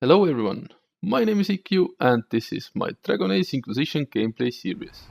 Hello everyone, my name is EQ and this is my Dragon Age Inquisition gameplay series.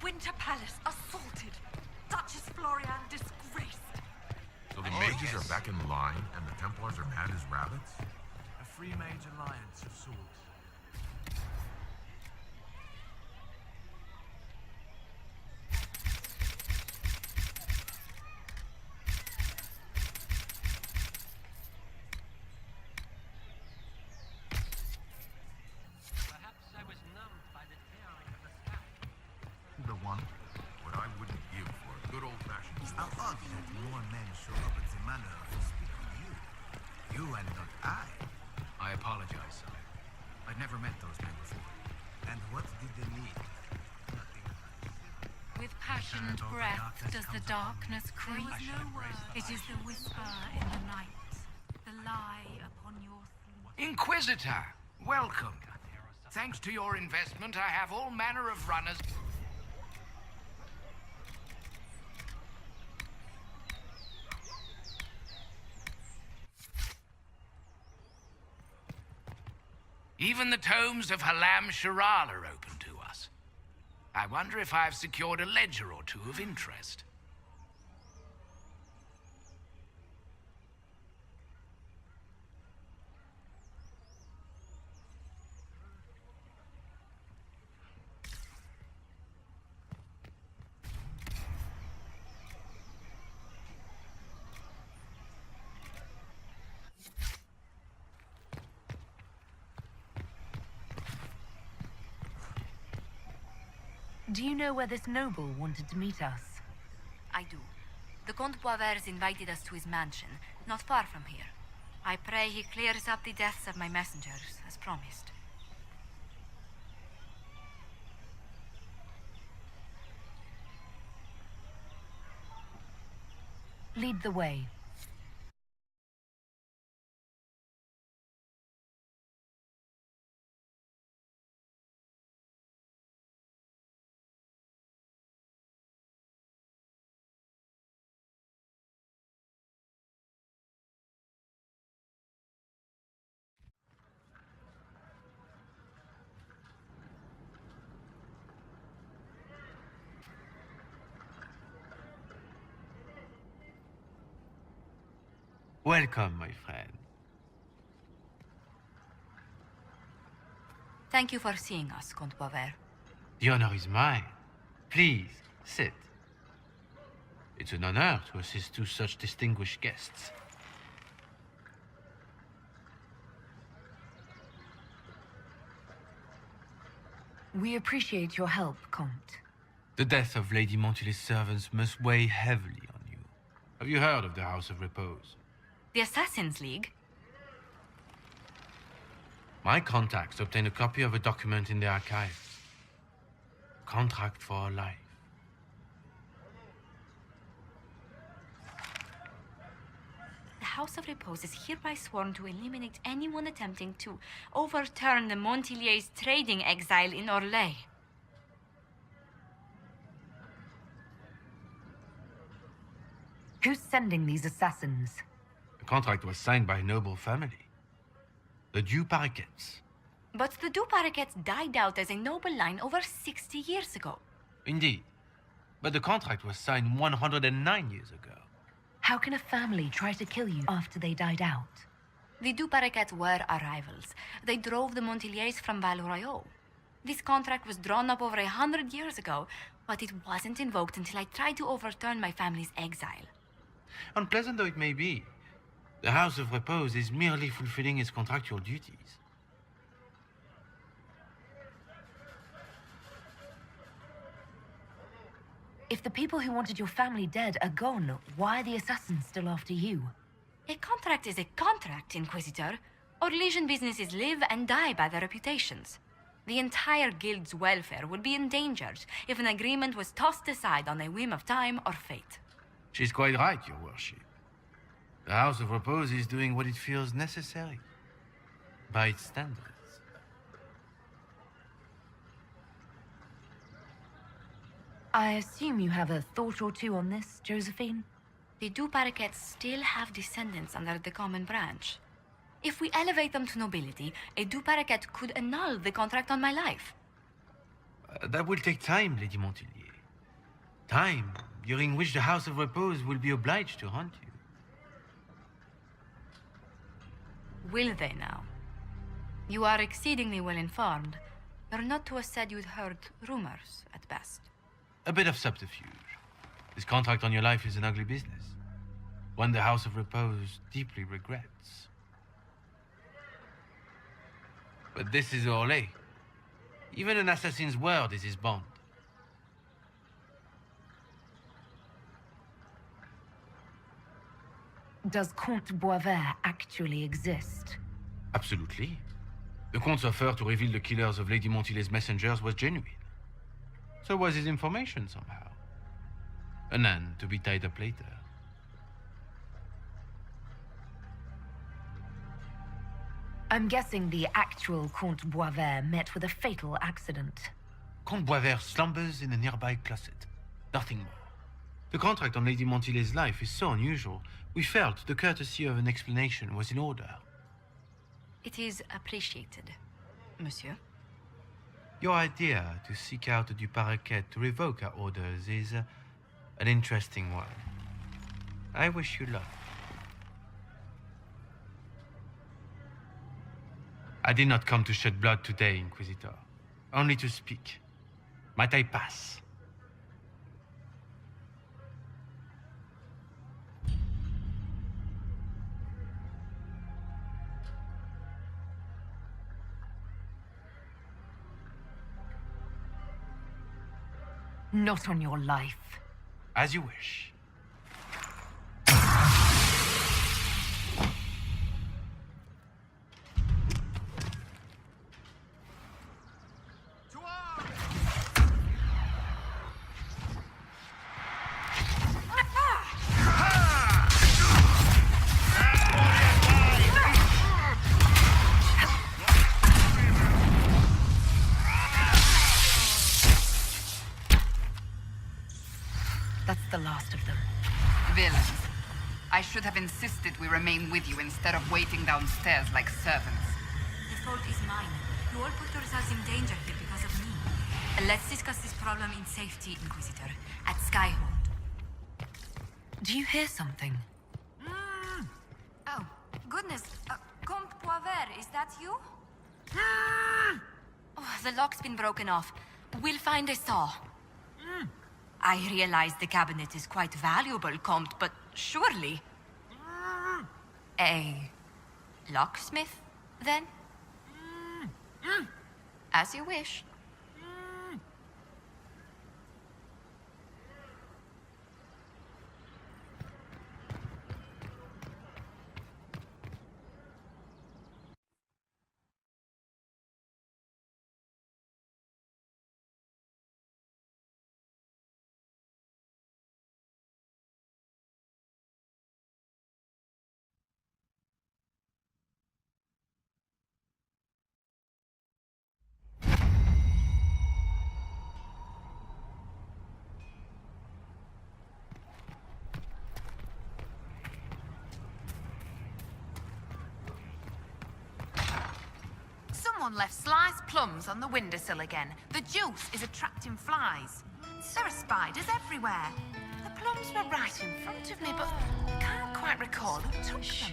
Winter Palace assaulted. Duchess Florian disgraced. The mages are back in line, and the Templars are mad as rabbits? A free mage alliance of sorts. Perhaps I was numbed by the tearing of the sky. The one? What I wouldn't give for a good old-fashioned... It's odd that more men show up at the manor to speak with you. You and not I. I apologize, sire. I'd never met those men before. And what did they need? Nothing. With passionate breath does the darkness creep. It is the whisper in the night, the lie upon your sleep. Inquisitor, welcome. Thanks to your investment, I have all manner of runners. Even the tomes of Halam Sharal are open to us. I wonder if I've secured a ledger or two of interest. Do you know where this noble wanted to meet us? I do. The Comte Boisvert invited us to his mansion, not far from here. I pray he clears up the deaths of my messengers, as promised. Lead the way. Welcome, my friend. Thank you for seeing us, Comte Boisvert. The honor is mine. Please, sit. It's an honor to assist two such distinguished guests. We appreciate your help, Comte. The death of Lady Montily's servants must weigh heavily on you. Have you heard of the House of Repose? The Assassin's League? My contacts obtained a copy of a document in the archives. A contract for a life. The House of Repose is hereby sworn to eliminate anyone attempting to overturn the Montilier's trading exile in Orlais. Who's sending these assassins? The contract was signed by a noble family. The Du Paraquets. But the Du Paraquets died out as a noble line over 60 years ago. Indeed. But the contract was signed 109 years ago. How can a family try to kill you after they died out? The Du Paraquets were our rivals. They drove the Montiliers from Val Royaux. This contract was drawn up over 100 years ago, but it wasn't invoked until I tried to overturn my family's exile. Unpleasant though it may be, the House of Repose is merely fulfilling its contractual duties. If the people who wanted your family dead are gone, why are the assassins still after you? A contract is a contract, Inquisitor. Orlesian businesses live and die by their reputations. The entire guild's welfare would be endangered if an agreement was tossed aside on a whim of time or fate. She's quite right, Your Worship. The House of Repose is doing what it feels necessary, by its standards. I assume you have a thought or two on this, Josephine? The Du Paraquets still have descendants under the common branch. If we elevate them to nobility, a Du Paraquet could annul the contract on my life. That will take time, Lady Montilier. Time during which the House of Repose will be obliged to hunt you. Will they now? You are exceedingly well informed. You're not to have said you'd heard rumors, at best. A bit of subterfuge. This contract on your life is an ugly business. One the House of Repose deeply regrets. But this is Orlais. Even an assassin's word is his bond. Does Comte Boisvert actually exist? Absolutely. The Comte's offer to reveal the killers of Lady Montilet's messengers was genuine. So was his information somehow. An end to be tied up later. I'm guessing the actual Comte Boisvert met with a fatal accident. Comte Boisvert slumbers in a nearby closet. Nothing more. The contract on Lady Montilet's life is so unusual, we felt the courtesy of an explanation was in order. It is appreciated, monsieur. Your idea to seek out Du Paraquet to revoke our orders is an interesting one. I wish you luck. I did not come to shed blood today, Inquisitor. Only to speak. Might I pass? Not on your life. As you wish. That's the last of them. Villains. I should have insisted we remain with you instead of waiting downstairs like servants. The fault is mine. You all put yourselves in danger here because of me. Let's discuss this problem in safety, Inquisitor, at Skyhold. Do you hear something? Oh, goodness. Comte Poivert, is that you? Oh, the lock's been broken off. We'll find a saw. I realize the cabinet is quite valuable, Comte, but surely... A locksmith, then? As you wish. Someone left sliced plums on the windowsill again. The juice is attracting flies. So are spiders everywhere. The plums were right in front of me, but I can't quite recall who took them.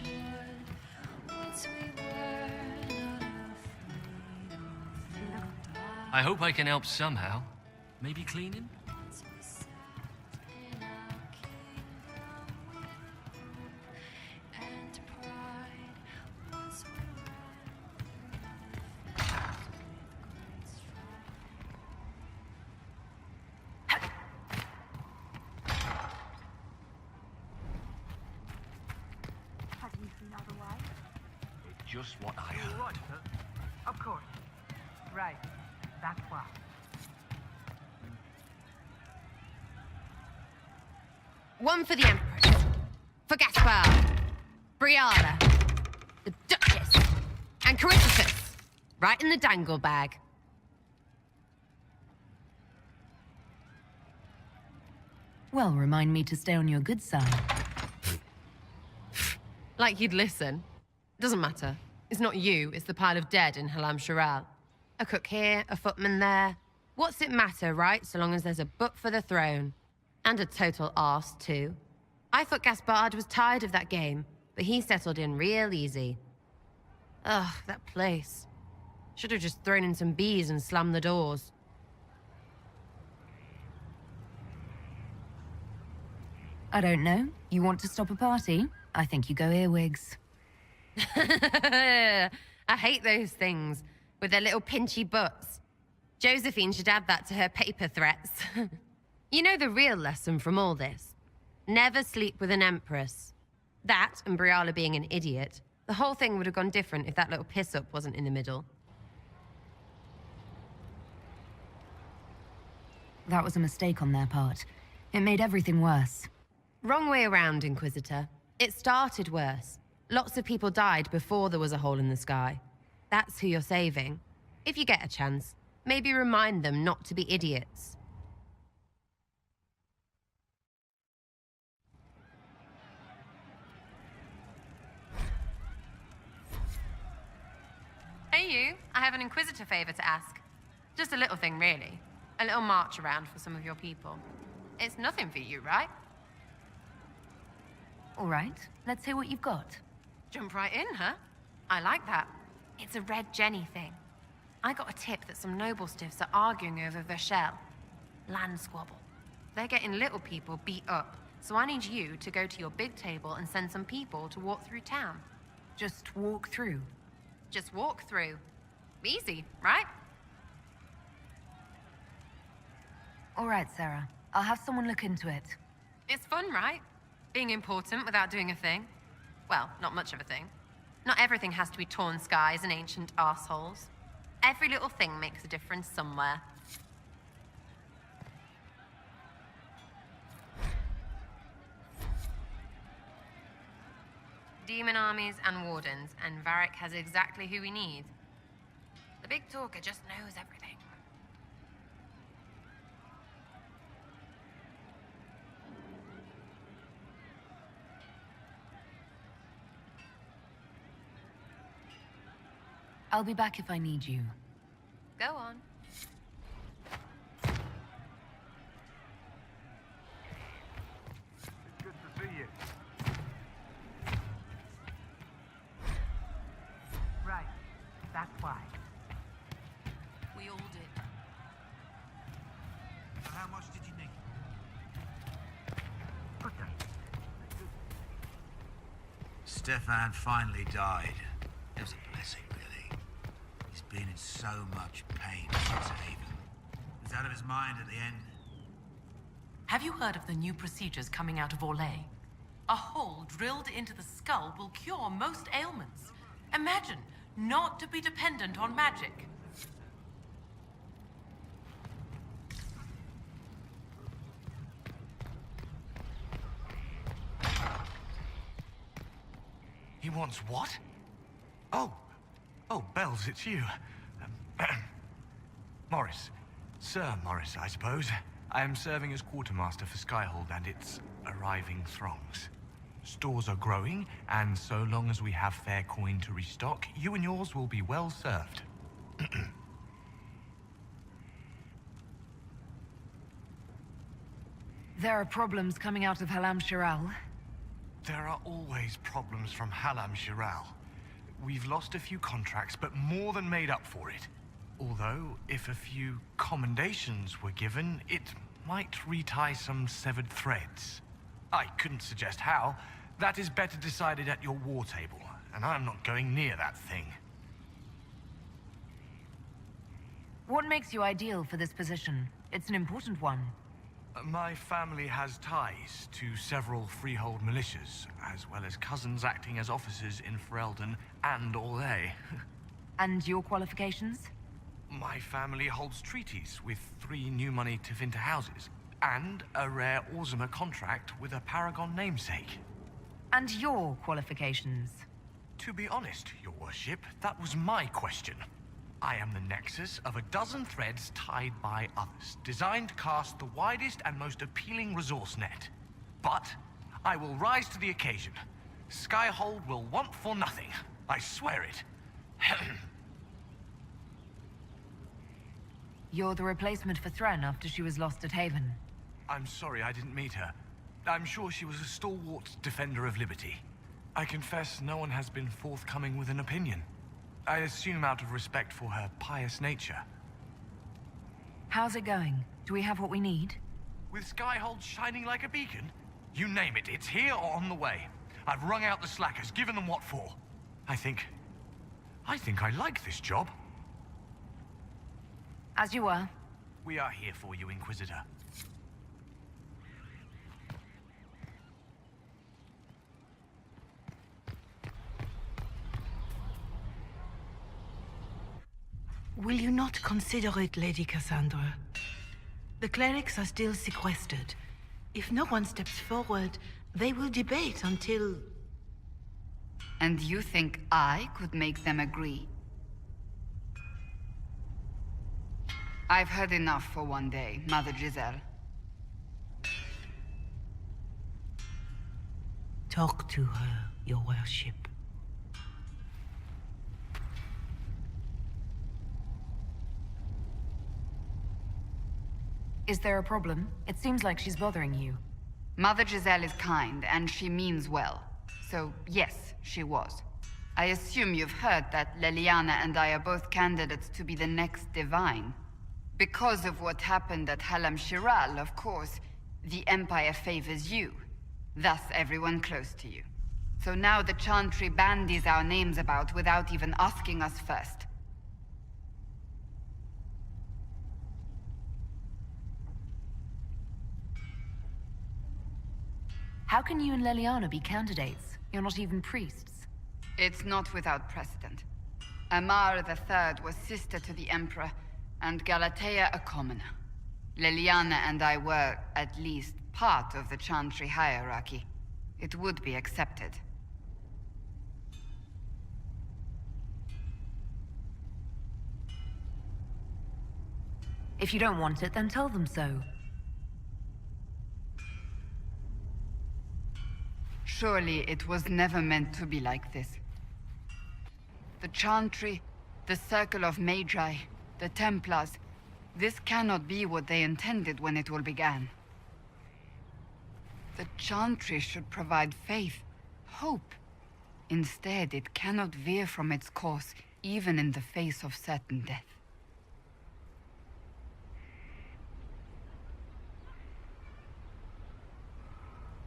I hope I can help somehow. Maybe cleaning? Just what I heard. Of course. Right. That's why. One for the Empress. For Gaspard. Brianna. The Duchess. And Corypheus. Right in the dangle bag. Well, remind me to stay on your good side. Like you'd listen. Doesn't matter. It's not you, it's the pile of dead in Halam Sharal. A cook here, a footman there. What's it matter, right? So long as there's a book for the throne. And a total arse, too. I thought Gaspard was tired of that game, but he settled in real easy. Ugh, that place. Should have just thrown in some bees and slammed the doors. I don't know. You want to stop a party? I think you go earwigs. I hate those things with their little pinchy butts. Josephine should add that to her paper threats. You know the real lesson from all this? Never sleep with an empress. That and Briala being an idiot. The whole thing would have gone different if that little piss-up wasn't in the middle. That was a mistake on their part. It made everything worse. Wrong way around, Inquisitor. It started worse. Lots of people died before there was a hole in the sky. That's who you're saving. If you get a chance, maybe remind them not to be idiots. Hey you, I have an Inquisitor favor to ask. Just a little thing, really. A little march around for some of your people. It's nothing for you, right? All right, let's hear what you've got. Jump right in, huh? I like that. It's a Red Jenny thing. I got a tip that some noble stiffs are arguing over Vershel. Land squabble. They're getting little people beat up, so I need you to go to your big table and send some people to walk through town. Just walk through. Just walk through. Easy, right? All right, Sarah. I'll have someone look into it. It's fun, right? Being important without doing a thing. Well, not much of a thing. Not everything has to be torn skies and ancient arseholes. Every little thing makes a difference somewhere. Demon armies and wardens, and Varric has exactly who we need. The big talker just knows everything. I'll be back if I need you. Go on. It's good to see you. Right. That's why. We all did. So how much did you need? Put that. Stefan finally died. It was a blessing, really. He's been in so much pain since Haven. He was out of his mind at the end. Have you heard of the new procedures coming out of Orlais? A hole drilled into the skull will cure most ailments. Imagine not to be dependent on magic. He wants what? Oh, Bells, it's you. Morris. Sir Morris, I suppose. I am serving as quartermaster for Skyhold and its arriving throngs. Stores are growing, and so long as we have fair coin to restock, you and yours will be well served. There are problems coming out of Halam Shiral. There are always problems from Halam Shiral. We've lost a few contracts, but more than made up for it. Although, if a few commendations were given, it might retie some severed threads. I couldn't suggest how. That is better decided at your war table, and I'm not going near that thing. What makes you ideal for this position? It's an important one. My family has ties to several freehold militias, as well as cousins acting as officers in Ferelden and Orlais. And your qualifications? My family holds treaties with 3 new money Tevinter houses, and a rare Orzuma contract with a Paragon namesake. And your qualifications? To be honest, your worship, that was my question. I am the nexus of a dozen threads tied by others, designed to cast the widest and most appealing resource net. But I will rise to the occasion. Skyhold will want for nothing. I swear it. You're the replacement for Thren after she was lost at Haven. I'm sorry I didn't meet her. I'm sure she was a stalwart defender of liberty. I confess no one has been forthcoming with an opinion. I assume out of respect for her pious nature. How's it going? Do we have what we need? With Skyhold shining like a beacon? You name it, it's here or on the way. I've wrung out the slackers, given them what for. I think I like this job. As you were. We are here for you, Inquisitor. Will you not consider it, Lady Cassandra? The clerics are still sequestered. If no one steps forward, they will debate until... And you think I could make them agree? I've heard enough for one day, Mother Giselle. Talk to her, your worship. Is there a problem? It seems like she's bothering you. Mother Giselle is kind, and she means well. So, yes, she was. I assume you've heard that Leliana and I are both candidates to be the next Divine. Because of what happened at Halam Shiral, of course, the Empire favors you. Thus, everyone close to you. So now the Chantry bandies our names about without even asking us first. How can you and Leliana be candidates? You're not even priests. It's not without precedent. Amar III was sister to the Emperor, and Galatea a commoner. Leliana and I were, at least, part of the Chantry hierarchy. It would be accepted. If you don't want it, then tell them so. Surely it was never meant to be like this. The Chantry, the Circle of Magi, the Templars, this cannot be what they intended when it all began. The Chantry should provide faith, hope. Instead, it cannot veer from its course, even in the face of certain death.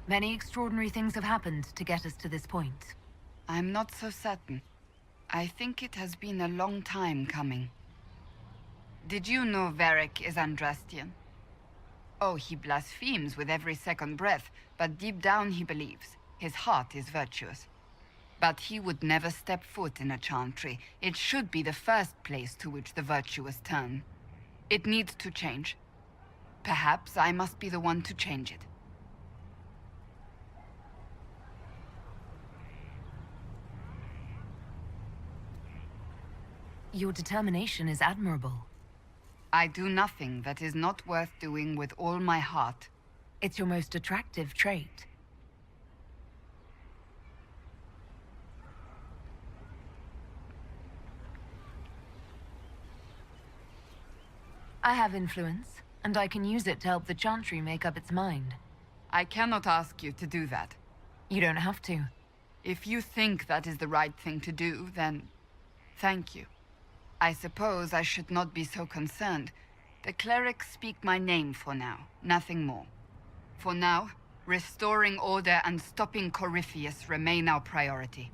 Many extraordinary things have happened to get us to this point. I'm not so certain. I think it has been a long time coming. Did you know Varric is Andrastian? Oh, he blasphemes with every second breath, but deep down he believes. His heart is virtuous. But he would never step foot in a Chantry. It should be the first place to which the virtuous turn. It needs to change. Perhaps I must be the one to change it. Your determination is admirable. I do nothing that is not worth doing with all my heart. It's your most attractive trait. I have influence, and I can use it to help the Chantry make up its mind. I cannot ask you to do that. You don't have to. If you think that is the right thing to do, then thank you. I suppose I should not be so concerned. The clerics speak my name for now, nothing more. For now, restoring order and stopping Corypheus remain our priority.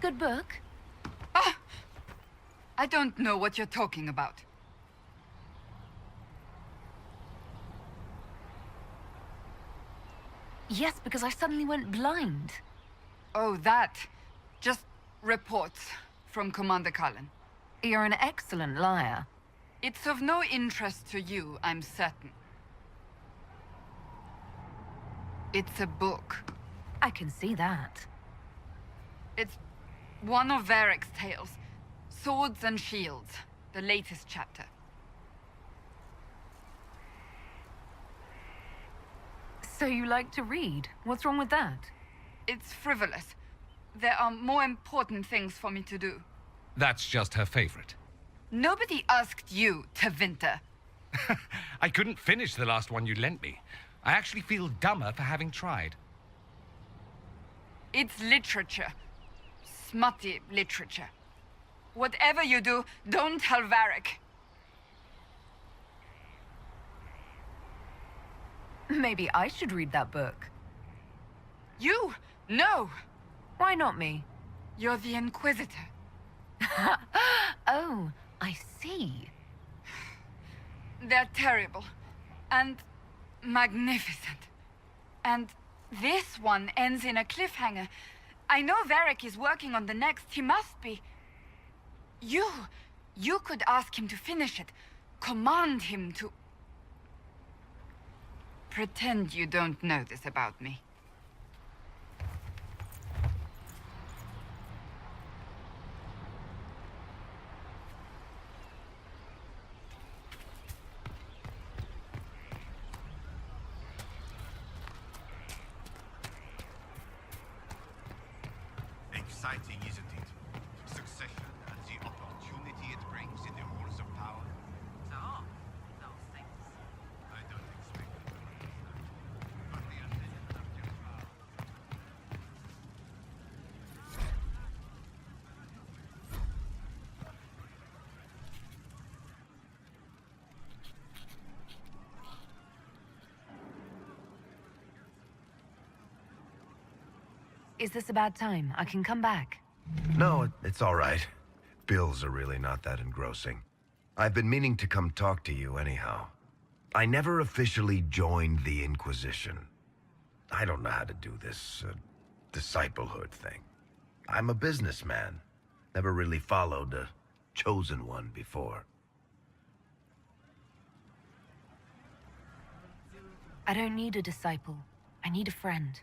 Good book. Ah! I don't know what you're talking about. Yes, because I suddenly went blind. Oh, that. Just reports from Commander Cullen. You're an excellent liar. It's of no interest to you, I'm certain. It's a book. I can see that. It's one of Varric's tales. Swords and Shields, the latest chapter. So you like to read? What's wrong with that? It's frivolous. There are more important things for me to do. That's just her favorite. Nobody asked you to winter. I couldn't finish the last one you lent me. I actually feel dumber for having tried. It's literature. Smutty literature. Whatever you do, don't tell Varric. Maybe I should read that book. You? No! Why not me? You're the Inquisitor. Oh, I see. They're terrible. And magnificent. And this one ends in a cliffhanger. I know Varric is working on the next. He must be. You could ask him to finish it. Command him to... Pretend you don't know this about me. Exciting, isn't it? Succession and the opportunity it brings in the halls of power. So, those things. I don't expect it to understand. But the attention of their power. Is this a bad time? I can come back. No, it's all right. Bills are really not that engrossing. I've been meaning to come talk to you anyhow. I never officially joined the Inquisition. I don't know how to do this disciplehood thing. I'm a businessman. Never really followed a chosen one before. I don't need a disciple. I need a friend.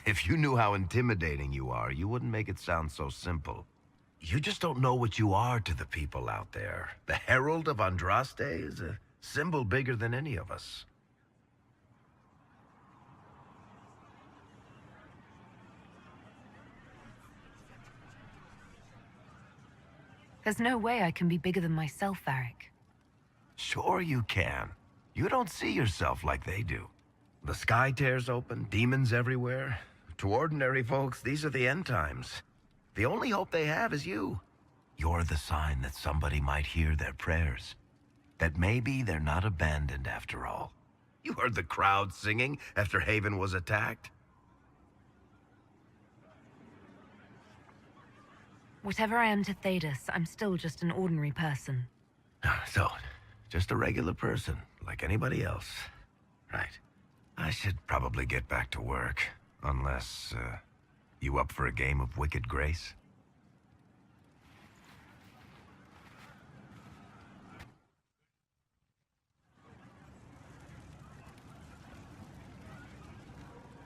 If you knew how intimidating you are, you wouldn't make it sound so simple. You just don't know what you are to the people out there. The Herald of Andraste is a symbol bigger than any of us. There's no way I can be bigger than myself, Varric. Sure you can. You don't see yourself like they do. The sky tears open, demons everywhere. To ordinary folks, these are the end times. The only hope they have is you. You're the sign that somebody might hear their prayers. That maybe they're not abandoned after all. You heard the crowd singing after Haven was attacked? Whatever I am to Thedas, I'm still just an ordinary person. So, just a regular person, like anybody else. Right. I should probably get back to work. Unless, you up for a game of Wicked Grace?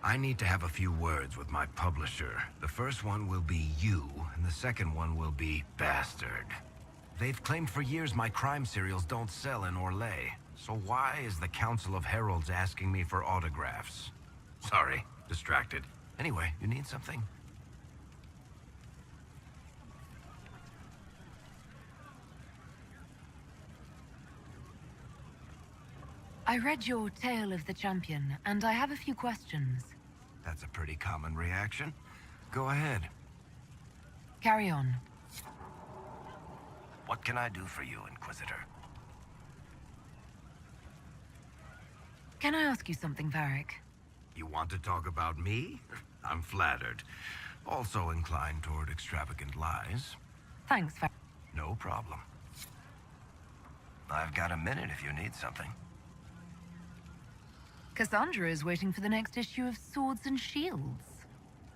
I need to have a few words with my publisher. The first one will be you, and the second one will be Bastard. They've claimed for years my crime serials don't sell in Orlais. So why is the Council of Heralds asking me for autographs? Sorry, distracted. Anyway, you need something? I read your Tale of the Champion, and I have a few questions. That's a pretty common reaction. Go ahead. Carry on. What can I do for you, Inquisitor? Can I ask you something, Varric? You want to talk about me? I'm flattered. Also inclined toward extravagant lies. Thanks, Varric. No problem. I've got a minute if you need something. Cassandra is waiting for the next issue of Swords and Shields.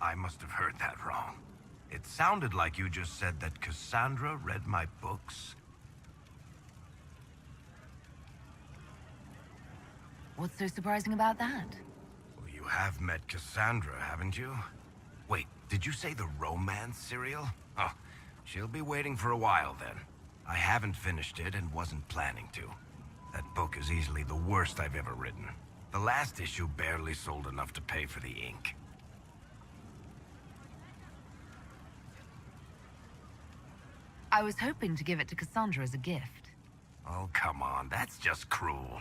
I must have heard that wrong. It sounded like you just said that Cassandra read my books. What's so surprising about that? Well, you have met Cassandra, haven't you? Wait, did you say the romance serial? Oh, she'll be waiting for a while then. I haven't finished it and wasn't planning to. That book is easily the worst I've ever written. The last issue barely sold enough to pay for the ink. I was hoping to give it to Cassandra as a gift. Oh, come on. That's just cruel.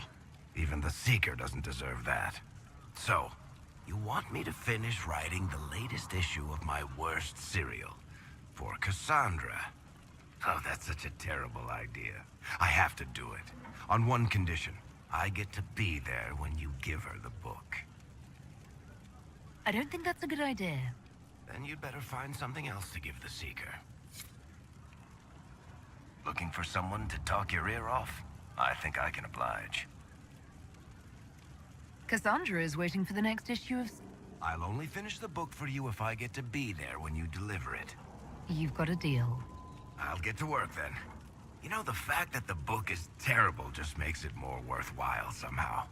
Even the Seeker doesn't deserve that. So, you want me to finish writing the latest issue of my worst serial for Cassandra? Oh, that's such a terrible idea. I have to do it. On one condition. I get to be there when you give her the book. I don't think that's a good idea. Then you'd better find something else to give the Seeker. Looking for someone to talk your ear off? I think I can oblige. Cassandra is waiting for the next issue of... I'll only finish the book for you if I get to be there when you deliver it. You've got a deal. I'll get to work then. You know, the fact that the book is terrible just makes it more worthwhile somehow.